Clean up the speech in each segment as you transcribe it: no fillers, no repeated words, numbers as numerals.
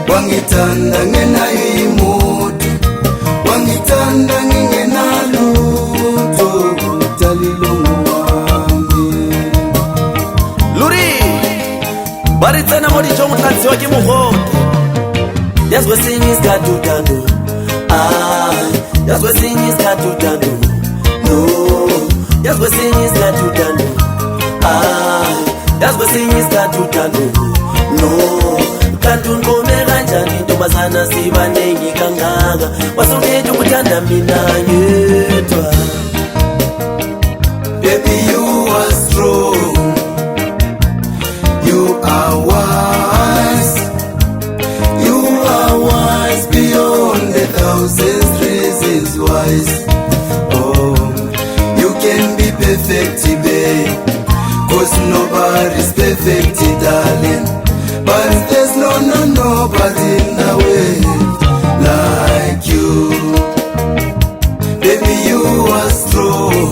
Wangithanda ngenayo imoto, wangithanda ngingenalutho, Dalilungu wami. Luri bari tsena mo dijong tlantsiwa ke mogote. That's what sin is got to do. That's what sin is got to do. No, that's what sin is got to do. That's what sin is got to do. No, kanti ngome kanjani ntombazana sibanengi kangaka, wasongela ukuthanda mina yedwa. Baby, you are strong, you are wise, you are wise beyond 1,000 reasons wise. Oh, you can be perfect, babe, 'cause nobody's perfect, darling. But there's nobody in the world like you. Baby, you are strong,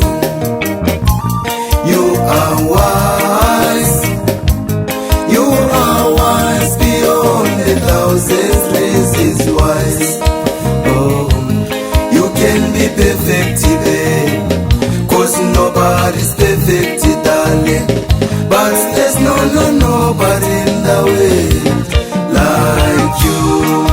you are wise, you are wise beyond 1,000 reasons wise. Oh, you can be perfect, babe, 'cause nobody's perfect, darling. But there's nobody in the world like you.